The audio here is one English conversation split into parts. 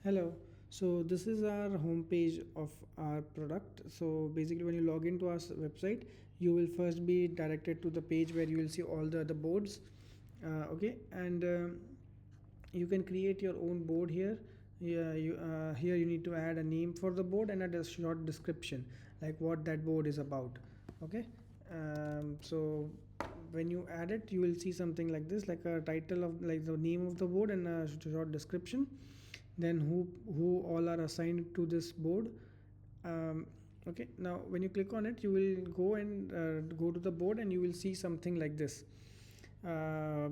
Hello. So this is our home page of our product. So basically, when you log into our website, you will first be directed to the page where you will see all the other boards. Okay, and you can create your own board here. Yeah, here you need to add a name for the board and a short description, like what that board is about. Okay, so when you add it, you will see something like this, like a title of like the name of the board and a short description, then who all are assigned to this board. Okay, now when you click on it, you will go and go to the board and you will see something like this, where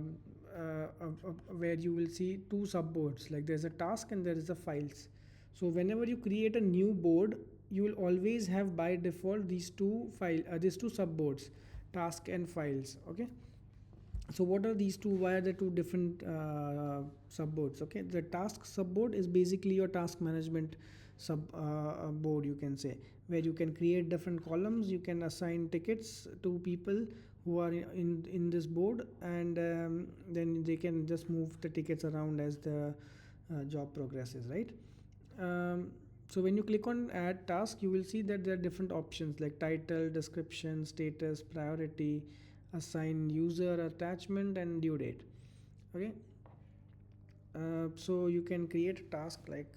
you will see two subboards, like there's a task and there is a files. So whenever you create a new board, you will always have by default these two subboards, task and files. Okay, so what are these two? Why are there two different subboards? Okay, the task subboard is basically your task management board, you can say, where you can create different columns. You can assign tickets to people who are in this board, and then they can just move the tickets around as the job progresses, right? So when you click on add task, you will see that there are different options like title, description, status, priority, assign user, attachment, and due date. Okay, so you can create a task like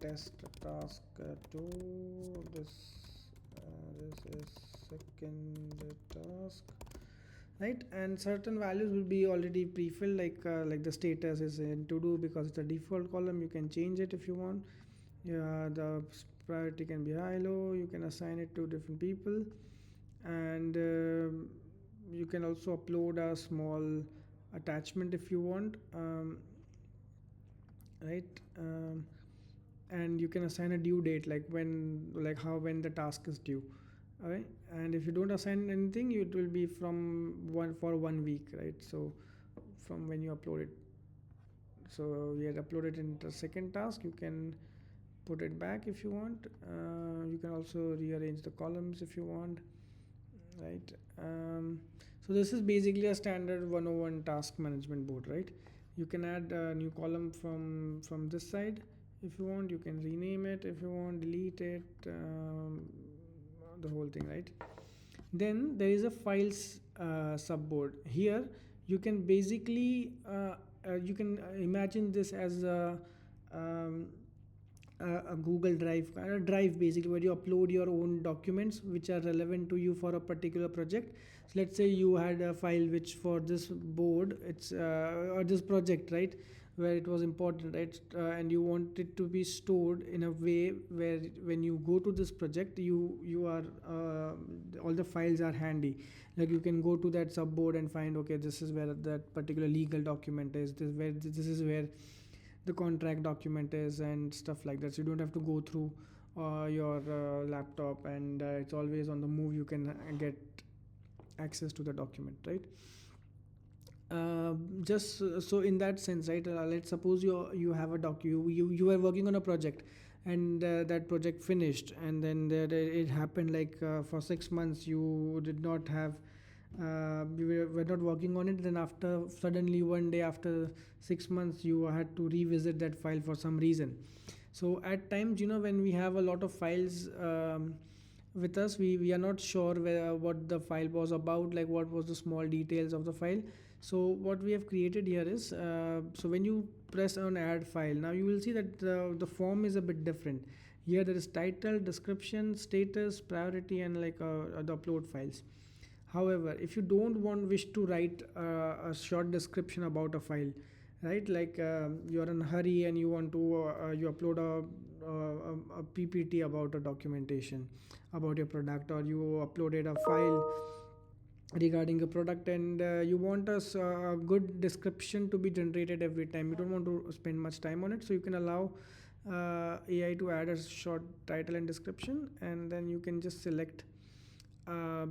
test task 2. This is second task, right? And certain values will be already pre-filled, like the status is in to do because it's a default column. You can change it if you want. Yeah, the priority can be high, low. You can assign it to different people, and you can also upload a small attachment if you want, right? And you can assign a due date, like when the task is due. Okay, and if you don't assign anything, it will be from 1 week, right? So from when you upload it. So we had uploaded in the second task. You can put it back if you want. You can also rearrange the columns if you want, right? So this is basically a standard 101 task management board, right? You can add a new column from this side if you want. You can rename it if you want, delete it, the whole thing, right? Then there is a files subboard. Here you can basically you can imagine this as a Google Drive, a drive basically, where you upload your own documents which are relevant to you for a particular project. So let's say you had a file which for this board, it's or this project, right, where it was important, right, and you want it to be stored in a way where when you go to this project, you are all the files are handy. Like you can go to that subboard and find, okay, this is where that particular legal document is. This is where the contract document is and stuff like that. So you don't have to go through your laptop, and it's always on the move. You can get access to the document, right? Just so in that sense, right, let's suppose you have a you are working on a project, and that project finished, and then it happened like for 6 months you did not have you were not working on it. Then after suddenly one day after 6 months, you had to revisit that file for some reason. So at times, when we have a lot of files with us, we are not sure what the file was about, like what was the small details of the file. So what we have created here is, so when you press on add file, now you will see that the form is a bit different. Here there is title, description, status, priority, and like the upload files. However, if you don't wish to write a short description about a file, right, like you're in a hurry and you want to you upload a PPT about a documentation about your product, or you uploaded a file regarding a product, and you want a good description to be generated every time. You don't want to spend much time on it, so you can allow AI to add a short title and description, and then you can just select uh,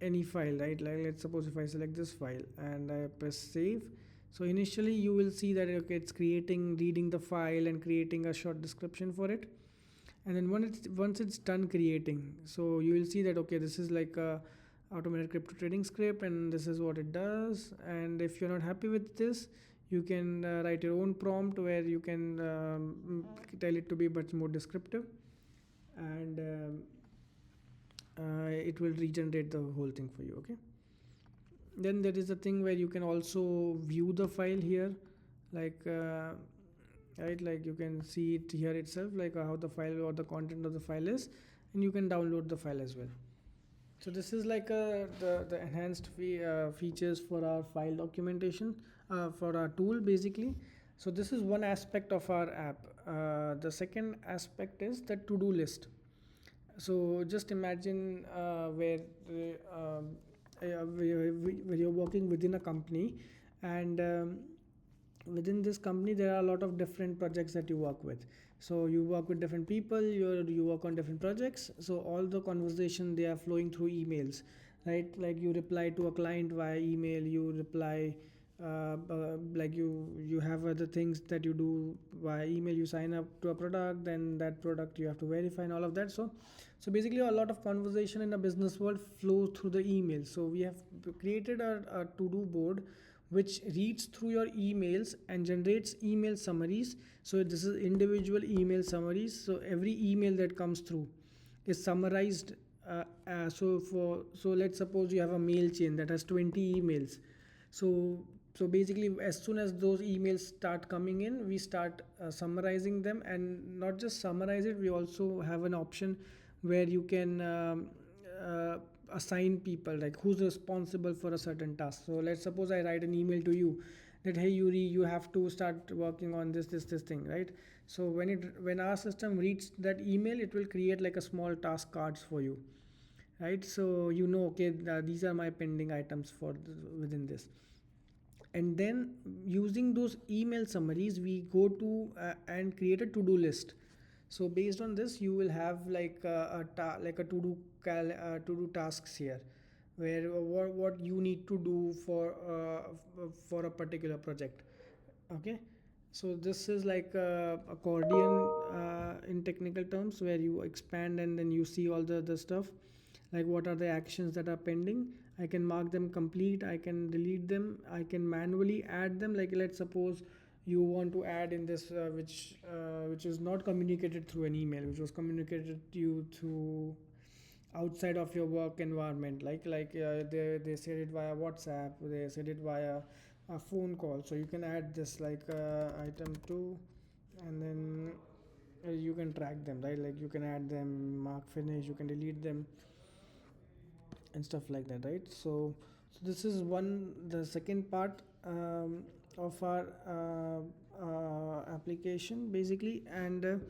any file, right? Like let's suppose if I select this file and I press save. So initially you will see that, okay, it's reading the file and creating a short description for it. And then once it's done creating, so you will see that, okay, this is like a automated crypto trading script, and this is what it does. And if you're not happy with this, You can write your own prompt where you can tell it to be much more descriptive, and it will regenerate the whole thing for you. Okay, then there is a thing where you can also view the file here, like right, like you can see it here itself, like how the file or the content of the file is, and you can download the file as well. So this is like the enhanced features for our file documentation, for our tool basically. So this is one aspect of our app. The second aspect is the to-do list. So just imagine where you're working within a company, and within this company there are a lot of different projects that you work with. So you work with different people, you work on different projects, so all the conversation they are flowing through emails, right? Like you reply to a client via email, you reply like you have other things that you do via email, you sign up to a product, then that product you have to verify and all of that. So basically a lot of conversation in a business world flows through the email. So we have created a to-do board which reads through your emails and generates email summaries. So this is individual email summaries, so every email that comes through is summarized. So let's suppose you have a mail chain that has 20 emails. So basically as soon as those emails start coming in, we start summarizing them, and not just summarize it, we also have an option where you can uh, assign people, like who's responsible for a certain task. So let's suppose I write an email to you that, hey Yuri, you have to start working on this thing, right? So when our system reads that email, it will create like a small task cards for you, right? So you know, okay, these are my pending items for within this. And then using those email summaries, we go to and create a to-do list. So based on this, you will have like like a to-do tasks here, where what you need to do for a particular project. Okay, so this is like a accordion in technical terms, where you expand and then you see all the stuff, like what are the actions that are pending. I can mark them complete, I can delete them, I can manually add them. Like let's suppose you want to add in this which is not communicated through an email, which was communicated to you through outside of your work environment, they said it via WhatsApp, they said it via a phone call. So you can add this like item 2, and then you can track them, right? Like you can add them, mark finish, you can delete them and stuff like that, right? So this is one the second part of our application basically. And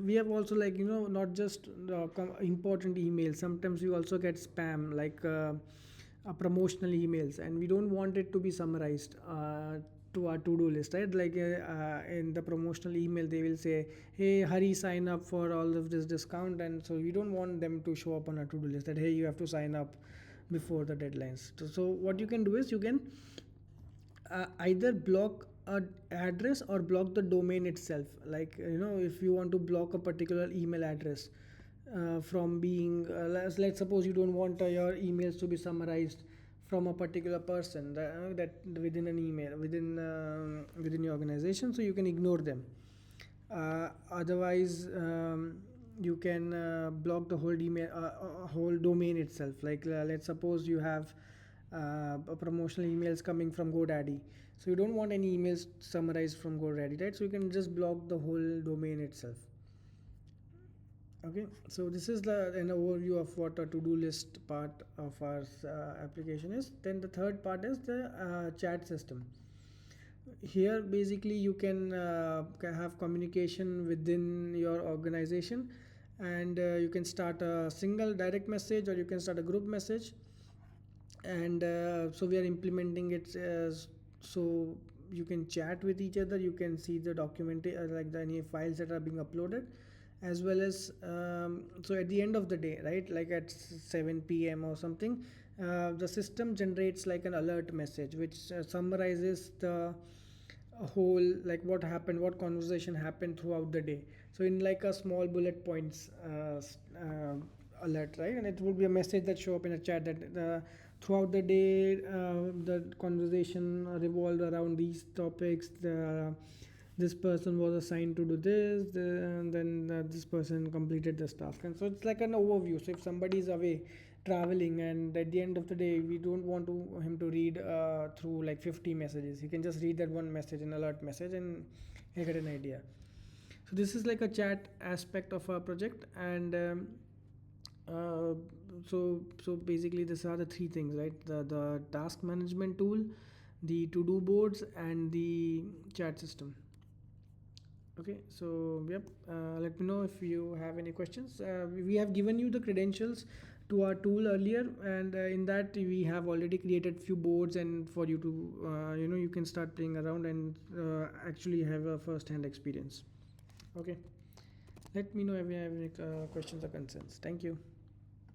we have also, like, not just important emails. Sometimes we also get spam, like promotional emails, and we don't want it to be summarized to our to-do list, right? Like in the promotional email they will say, hey, hurry, sign up for all of this discount, and so we don't want them to show up on our to-do list that, hey, you have to sign up before the deadlines. So what you can do is you can either block a address or block the domain itself. Like, if you want to block a particular email address from being let's suppose you don't want your emails to be summarized from a particular person that within an email, within your organization, so you can ignore them. Otherwise, you can block the whole email, whole domain itself. Like let's suppose you have promotional emails coming from GoDaddy, so you don't want any emails summarized from GoDaddy, right? So you can just block the whole domain itself. Okay, so this is an overview of what a to-do list part of our application is. Then the third part is the chat system. Here basically you can have communication within your organization, and you can start a single direct message, or you can start a group message. And so we are implementing it so you can chat with each other, you can see the document, like any files that are being uploaded, as well as so at the end of the day, right, like at 7 p.m. or something, the system generates like an alert message which summarizes the whole, like what happened, what conversation happened throughout the day. So in like a small bullet points alert, right? And it would be a message that show up in a chat that throughout the day, the conversation revolved around these topics. This person was assigned to do this, and then this person completed this task, and so it's like an overview. So if somebody is away traveling, and at the end of the day we don't want him to read through like 50 messages, he can just read that one message, an alert message, and he'll get an idea. So this is like a chat aspect of our project. And uh, so basically these are the three things, right? The task management tool, the to do boards, and the chat system. Okay, so yep, let me know if you have any questions. We have given you the credentials to our tool earlier, and in that we have already created few boards, and for you to you can start playing around and actually have a first hand experience. Okay, let me know if you have any questions or concerns. Thank you.